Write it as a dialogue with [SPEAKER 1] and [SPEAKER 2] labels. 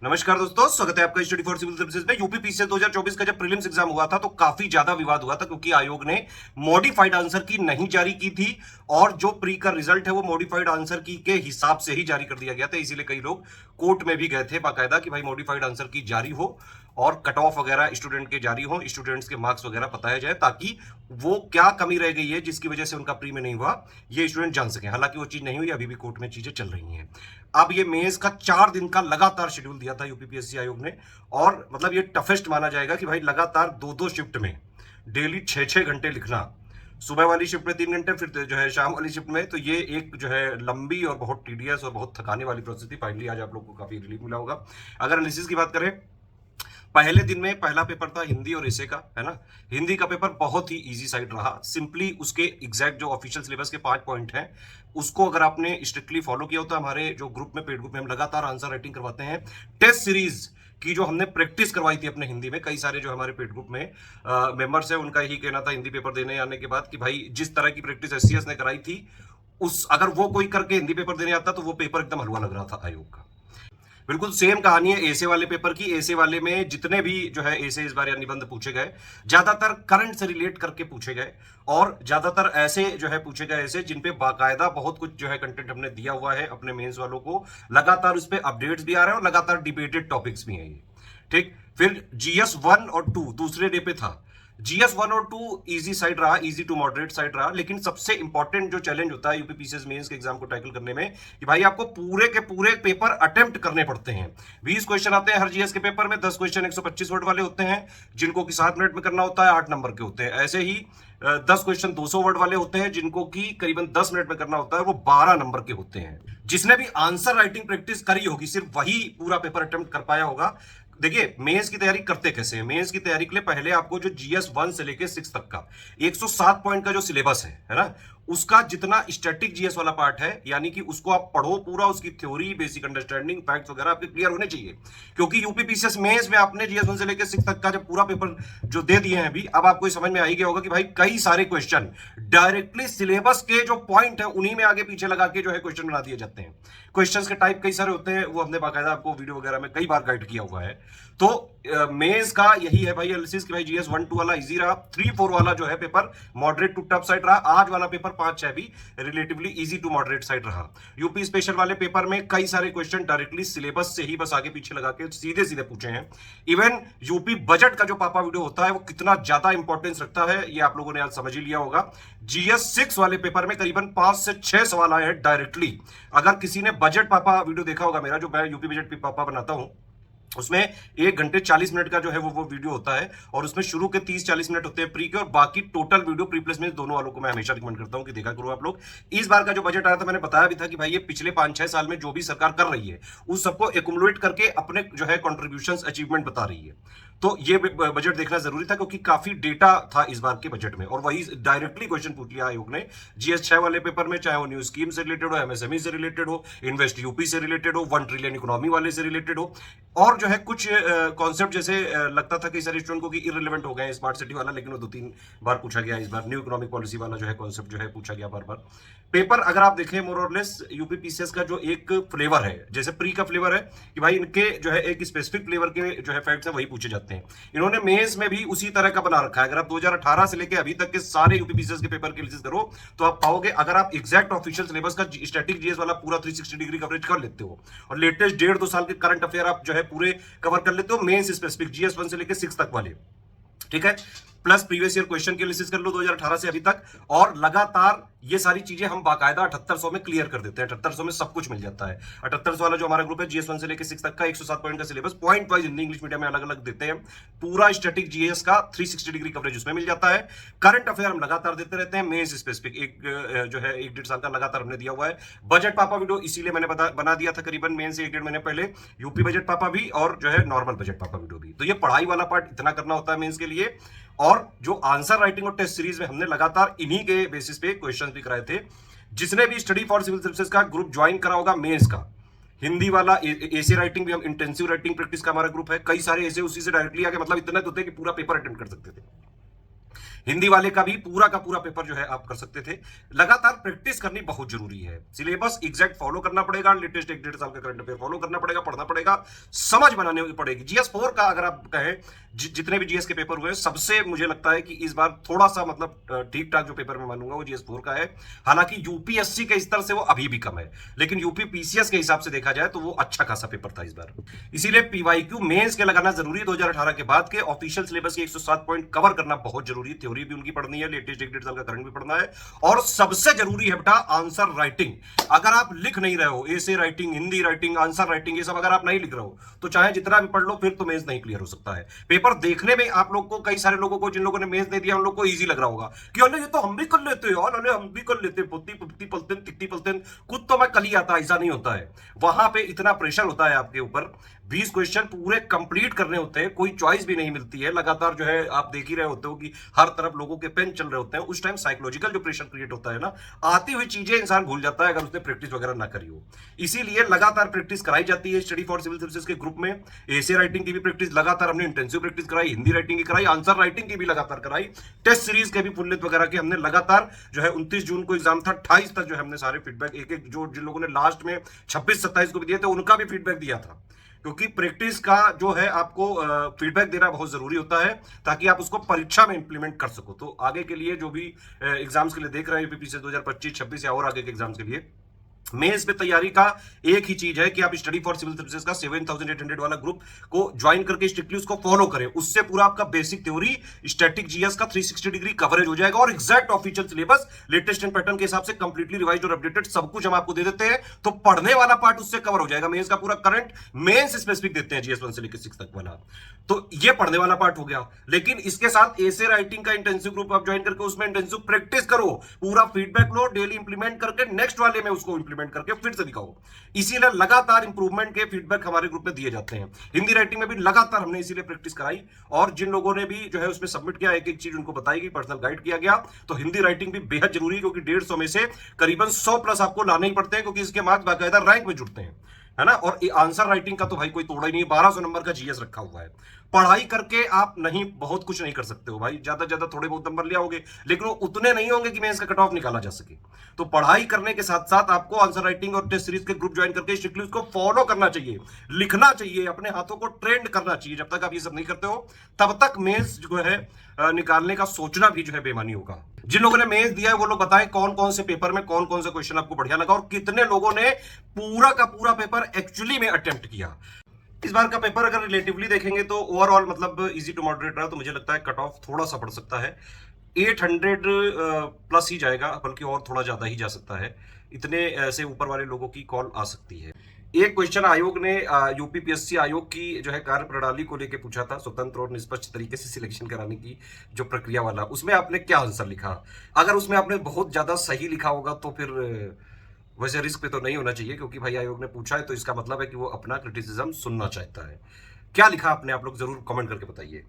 [SPEAKER 1] नमस्कार दोस्तों, स्वागत है आपका स्टडी फॉर सिविल सर्विसेज में। यूपी पीसीएस 2024 का जब प्रीलिम्स एग्जाम हुआ था तो काफी ज्यादा विवाद हुआ था क्योंकि आयोग ने मॉडिफाइड आंसर की नहीं जारी की थी और जो प्री का रिजल्ट है वो मॉडिफाइड आंसर की के हिसाब से ही जारी कर दिया गया था। इसीलिए कई लोग कोर्ट में भी गए थे बाकायदा कि भाई मॉडिफाइड आंसर की जारी हो और कट ऑफ वगैरह स्टूडेंट के जारी हो, स्टूडेंट्स के मार्क्स वगैरह बताया जाए ताकि वो क्या कमी रह गई है जिसकी वजह से उनका प्री में नहीं हुआ ये स्टूडेंट जान सके। हालांकि वो चीज नहीं हुई, अभी भी कोर्ट में चीजें चल रही हैं। अब ये मेंस का 4 दिन का लगातार शेड्यूल दिया था यूपीपीएससी आयोग ने और मतलब ये टफेस्ट माना जाएगा कि भाई लगातार दो दो शिफ्ट में डेली 6-6 घंटे लिखना, सुबह वाली शिफ्ट में 3 घंटे, फिर जो है शाम वाली शिफ्ट में, तो ये एक जो है लंबी और बहुत टीडियस और बहुत थकाने वाली प्रोसेस थी। फाइनली आज आप लोग को काफी रिलीफ मिला होगा। अगर एनालिसिस की बात करें, पहले दिन में पहला पेपर था हिंदी और एसे का, है ना। हिंदी का पेपर बहुत ही इजी साइड रहा। सिंपली उसके एग्जैक्ट जो ऑफिशियल सिलेबस के 5 पॉइंट हैं उसको अगर आपने स्ट्रिक्टली फॉलो किया हो तो हमारे जो ग्रुप में, पेड ग्रुप में हम लगातार आंसर राइटिंग करवाते हैं। टेस्ट सीरीज की जो हमने प्रैक्टिस करवाई थी अपने हिंदी में, कई सारे जो हमारे पेड ग्रुप में मेंबर्स है उनका यही कहना था हिंदी पेपर देने आने के बाद कि भाई जिस तरह की प्रैक्टिस एससीएस ने कराई थी उस अगर वो कोई करके हिंदी पेपर देने आता तो वो पेपर एकदम हलवा लग रहा था आयोग का। बिल्कुल सेम कहानी है एसे वाले पेपर की। एसे वाले में जितने भी जो है एसे इस बार या निबंध पूछे गए ज्यादातर करंट से रिलेट करके पूछे गए और ज्यादातर ऐसे जो है पूछे गए ऐसे जिन पे बाकायदा बहुत कुछ जो है कंटेंट हमने दिया हुआ है अपने मेंस वालों को। लगातार उस पर अपडेट्स भी आ रहे हैं और लगातार डिबेटेड टॉपिक्स भी हैं ये। ठीक, फिर जीएस 1 और 2 दूसरे डे पे था। जीएस 1 और 2 इजी साइड रहा, इजी टू मॉडरेट साइड रहा, लेकिन सबसे इंपॉर्टेंट जो चैलेंज होता है यूपीपीसीएस मेंस के एग्जाम को टैकल करने में कि भाई आपको पूरे के पूरे पेपर अटेम्प्ट करने पड़ते हैं। 20 क्वेश्चन आते हैं हर जीएस के पेपर में, 10 क्वेश्चन 125 वर्ड वाले होते हैं जिनको कि 7 मिनट में करना होता है, 8 नंबर के होते हैं। ऐसे ही 10 क्वेश्चन 200 वर्ड वाले होते हैं जिनको कि करीबन 10 मिनट में करना होता है, वो 12 नंबर के होते हैं। जिसने भी आंसर राइटिंग प्रैक्टिस करी होगी सिर्फ वही पूरा पेपर अटेम्प्ट कर पाया होगा। देखिए मेंस की तैयारी करते कैसे हैं। मेंस की तैयारी के लिए पहले आपको जो जीएस 1 से लेके 6 तक का 107 पॉइंट का जो सिलेबस है ना, उसका जितना स्टैटिक जीएस वाला पार्ट है यानी कि उसको आप पढ़ो पूरा, उसकी थ्योरी, बेसिक अंडरस्टैंडिंग, फैक्ट्स वगैरह आपके क्लियर होने चाहिए। क्योंकि यूपीपीसीएस मेंस में आपने जीएस 1 से लेके 6 तक का जब पूरा पेपर जो दे दिए हैं अभी, अब आपको समझ में आ ही गया होगा कि भाई कई सारे क्वेश्चन डायरेक्टली सिलेबस के जो पॉइंट है उन्हीं में आगे पीछे लगा के जो है क्वेश्चन बना दिए जाते हैं। क्वेश्चंस के टाइप कई सारे होते हैं, वो हमने बाकायदा आपको वीडियो वगैरह में कई बार गाइड किया हुआ है। तो मेंस का यही है भाई एनालिसिस कि भाई जीएस 1-2 वाला इजी रहा, 3-4 वाला जो है paper moderate to tough side रहा। आज वाला पेपर 5-6 भी relatively easy to moderate side रहा। यूपी स्पेशल वाले पेपर में कई सारे क्वेश्चन डायरेक्टली सिलेबस से ही बस आगे पीछे लगा के सीधे सीधे पूछे हैं। इवन यूपी बजट का जो पापा वीडियो होता है वो कितना ज्यादा इंपॉर्टेंस रखता है ये आप लोगों ने आज समझ ही लिया होगा। जीएस 6 वाले पेपर में करीबन 5 से 6 सवाल आए हैं डायरेक्टली। अगर किसी ने बजट पापा वीडियो देखा होगा मेरा, जो मैं यूपी बजट पापा बनाता हूं, उसमें 1 घंटे 40 मिनट का जो है वो वीडियो होता है और उसमें शुरू के 30-40 मिनट होते हैं प्री के और बाकी टोटल वीडियो प्री प्लस में दोनों वालों को मैं हमेशा रिकमेंड करता हूं कि देखा करो आप लोग। इस बार का जो बजट आया था मैंने बताया भी था कि भाई ये पिछले 5-6 साल में जो भी सरकार कर रही है उस सबको एक्युमुलेट करके अपने जो है कॉन्ट्रीब्यूशंस अचीवमेंट बता रही है। तो ये बजट देखना जरूरी था क्योंकि काफी डेटा था इस बार के बजट में और वही डायरेक्टली क्वेश्चन पूछ लिया आयोग ने जीएस 6 वाले पेपर में, चाहे वो न्यू स्कीम से रिलेटेड हो, एमएसएमई से रिलेटेड हो, इन्वेस्ट यूपी से रिलेटेड हो, 1 ट्रिलियन इकोनॉमी वाले से रिलेटेड हो। और जो है कुछ कॉन्सेप्ट जैसे लगता था कि सारे स्टूडेंट को कि इररिलेवेंट हो गए स्मार्ट सिटी वाला, लेकिन वो 2-3 बार पूछा गया। इस बार न्यू इकोनॉमिक पॉलिसी वाला जो है कॉन्सेप्ट जो है पूछा गया बार बार। पेपर अगर आप देखें मोर और लेस यूपीपीसीएस का जो एक फ्लेवर है, जैसे प्री का फ्लेवर है कि भाई इनके जो है एक स्पेसिफिक फ्लेवर के जो है फैक्ट्स है वही पूछे जाते हैं। इन्होंने मेंस में भी उसी तरह का बना रखा है। अगर आप 2018 से लेके अभी तक के सारे यूपीपीसीएस के पेपर की एनालिसिस करो तो आप पाओगे, अगर आप एग्जैक्ट ऑफिशियल सिलेबस का स्टैटिक जीएस वाला पूरा 360 डिग्री कवरेज कर लेते हो और लेटेस्ट 1.5-2 साल के करंट अफेयर आप जो है पूरे कवर कर लेते हो मेंस स्पेसिफिक जीएस 1 से लेके 6 तक वाले, ठीक है, प्लस प्रीवियस ईयर क्वेश्चन की एनालिसिस कर लो 2018 से अभी तक, और लगातार ये सारी चीजें हम बाकायदा 7800 में क्लियर कर देते हैं। 7800 में सब कुछ मिल जाता है। 7800 वाला जो हमारा ग्रुप है जीएस 1 से लेकर 6 तक का 107 पॉइंट का syllabus point wise Hindi English medium में अलग अलग देते हैं। पूरा स्टैटिक जीएस का 360 डिग्री कवरेज उसमें मिल जाता है। करंट अफेयर हम लगातार देते रहते हैं। मेंस स्पेसिफिक एक जो है 1-1.5 साल का लगातार हमने दिया हुआ है। बजट पापा वीडियो इसीलिए मैंने बना दिया था करीबन मेंस से 1-1.5 महीने पहले, यूपी बजट पापा भी और जो है नॉर्मल बजट पापा वीडियो भी। तो ये पढ़ाई वाला पार्ट इतना करना होता है मेंस के लिए। और जो आंसर राइटिंग और टेस्ट सीरीज में हमने लगातार इन्हीं के बेसिस पे क्वेश्चंस भी कराए थे। जिसने भी स्टडी फॉर सिविल सर्विसेज का ग्रुप ज्वाइन करा होगा मेंस का, हिंदी वाला एसे राइटिंग भी, हम इंटेंसिव राइटिंग प्रैक्टिस का हमारा ग्रुप है, कई सारे ऐसे उसी से डायरेक्टली आके मतलब इतना तो थे कि पूरा पेपर अटेम्प्ट कर सकते थे। हिंदी वाले का भी पूरा का पूरा पेपर जो है आप कर सकते थे। लगातार प्रैक्टिस करनी बहुत जरूरी है, सिलेबस एग्जैक्ट फॉलो करना पड़ेगा, लेटेस्ट 1-1.5 साल का करंट अफेयर फॉलो करना पड़ेगा, पढ़ना पड़ेगा, समझ बनाने पड़ेगी। जीएस 4 का अगर आप कहें, जितने भी जीएस के पेपर हुए सबसे मुझे लगता है कि इस बार थोड़ा सा मतलब ठीक ठाक जो पेपर मैं मानूंगा वो जीएस 4 का है। हालांकि यूपीएससी के स्तर से वो अभी भी कम है, लेकिन यूपी पीसीएस के हिसाब से देखा जाए तो वो अच्छा खासा पेपर था इस बार। इसीलिए पीवाईक्यू मेंस के लगाना जरूरी है। 2018 के बाद के ऑफिशियल सिलेबस के 107 पॉइंट कवर करना बहुत जरूरी है। थ्योरी भी उनकी पढ़नी है, लेटेस्ट 1-1.5 साल का करंट भी पढ़ना है, और सबसे जरूरी है बेटा आंसर राइटिंग। अगर आप लिख नहीं रहे हो, essay writing, Hindi writing, answer writing, ये सब अगर आप नहीं लिख रहे हो तो चाहे जितना भी पढ़ लो फिर तो मेंस नहीं क्लियर हो सकता है। पेपर देखने में आप लोग को, कई सारे लोगों को जिन लोगों ने मेंस नहीं दिया उन लोग को इजी लग रहा होगा कि अरे ये तो हम भी कर लेते हैं, अरे हम भी कर लेते हैं, पुत्ती पुत्ती पलतन तिक्ती पलतन, खुद तो मैं कल ही आता। ऐसा नहीं होता है, वहां पे इतना प्रेशर होता है आपके ऊपर। 20 क्वेश्चन पूरे कंप्लीट करने होते हैं, कोई चॉइस भी नहीं मिलती है। लगातार जो है आप देख ही रहे होते हो कि हर तरफ लोगों के पेन चल रहे होते हैं। उस टाइम साइकोलॉजिकल जो प्रेशर क्रिएट होता है ना, आती हुई चीजें इंसान भूल जाता है अगर उसने प्रैक्टिस वगैरह ना करी हो। इसीलिए लगातार प्रैक्टिस कराई जाती है स्टडी फॉर सिविल सर्विसेज के ग्रुप में। एसे राइटिंग की भी प्रैक्टिस लगातार हमने इंटेंसिव प्रैक्टिस कराई, हिंदी राइटिंग की कराई, आंसर राइटिंग की भी लगातार कराई, टेस्ट सीरीज के भी फुल लेंथ वगैरह के हमने लगातार जो है 29 जून को एग्जाम था, 28 तक जो है हमने सारे फीडबैक एक एक जो जिन लोगों ने लास्ट में 26-27 को भी दिए थे उनका भी फीडबैक दिया था। क्योंकि प्रैक्टिस का जो है आपको फीडबैक देना बहुत जरूरी होता है ताकि आप उसको परीक्षा में इंप्लीमेंट कर सको। तो आगे के लिए जो भी एग्जाम्स के लिए देख रहे हैं यूपी से 2025-26 या और आगे के एग्जाम्स के लिए, मेंस में तैयारी का एक ही चीज है कि आप स्टडी फॉर सिविल सर्विसेज का 7800 वाला ग्रुप को ज्वाइन करके स्ट्रिक्टली उसको फॉलो करें। उससे पूरा आपका बेसिक थ्योरी, स्टैटिक जीएस का 360 डिग्री कवरेज हो जाएगा, और exact official syllabus latest and pattern के हिसाब से कंप्लीटली रिवाइज्ड और अपडेटेड सब कुछ हम आपको दे देते हैं। तो पढ़ने वाला पार्ट उससे कवर हो जाएगा। मेंस का पूरा करंट मेंस स्पेसिफिक देते हैं जीएस 1 से लेकर 6 तक वाला, तो ये पढ़ने वाला पार्ट हो गया। लेकिन इसके साथ एसे राइटिंग का इंटेंसिव ग्रुप आप ज्वाइन करके उसमें इंटेंसिव प्रैक्टिस करो, पूरा फीडबैक लो, डेली इंप्लीमेंट करके नेक्स्ट वाले में उसको इंप्लीमेंट करके फिर से दिखाओ। इसीलिए लगातार इंप्रूवमेंट के फीडबैक हमारे ग्रुप में दिए जाते हैं। हिंदी राइटिंग में भी लगातार हमने इसीलिए प्रैक्टिस कराई, और जिन लोगों ने भी जो है उसमें सबमिट किया एक एक चीज उनको बताई गई, पर्सनल गाइड किया गया। तो हिंदी राइटिंग भी बेहद जरूरी है, क्योंकि 150 में से करीबन 100 प्लस आपको लाने ही पड़ते हैं, क्योंकि इसके मार्क्स बाकायदा रैंक में जुड़ते हैं, है ना। और आंसर राइटिंग का तो भाई कोई तोड़ा ही नहीं, 1200 नंबर का जीएस रखा हुआ है। पढ़ाई करके आप नहीं बहुत कुछ नहीं कर सकते हो भाई, ज्यादा ज्यादा थोड़े बहुत नंबर ले आओगे, लेकिन वो उतने नहीं होंगे कि मेंस का कट ऑफ निकाला जा सके। तो पढ़ाई करने के साथ साथ आपको आंसर राइटिंग और टेस्ट सीरीज के ग्रुप ज्वाइन करके स्ट्रिक्टली उसको फॉलो करना चाहिए, लिखना चाहिए, अपने हाथों को ट्रेंड करना चाहिए। जब तक आप ये सब नहीं करते हो तब तक मेंस जो है निकालने का सोचना भी जो है बेमानी होगा। जिन लोगों ने मेंस दिया है वो लोग बताएं कौन कौन से पेपर में कौन कौन से क्वेश्चन आपको बढ़िया लगा, और कितने लोगों ने पूरा का पूरा पेपर एक्चुअली में अटेम्प्ट किया। इस बार का पेपर अगर रिलेटिवली देखेंगे तो ओवरऑल मतलब इजी टू मॉडरेट रहा, तो मुझे लगता है कट ऑफ थोड़ा सा बढ़ सकता है, 800 प्लस ही जाएगा, बल्कि और थोड़ा ज्यादा ही जा सकता है। इतने ऐसे ऊपर वाले लोगों की कॉल आ सकती है। एक क्वेश्चन आयोग ने यूपीपीएससी आयोग की जो है कार्य प्रणाली को लेकर पूछा था, स्वतंत्र और निष्पक्ष तरीके से सिलेक्शन कराने की जो प्रक्रिया वाला, उसमें आपने क्या आंसर लिखा? अगर उसमें आपने बहुत ज्यादा सही लिखा होगा तो फिर वैसे रिस्क पे तो नहीं होना चाहिए, क्योंकि भाई आयोग ने पूछा है तो इसका मतलब है कि वो अपना क्रिटिसिज्म सुनना चाहता है। क्या लिखा आपने? आप लोग जरूर कमेंट करके बताइए।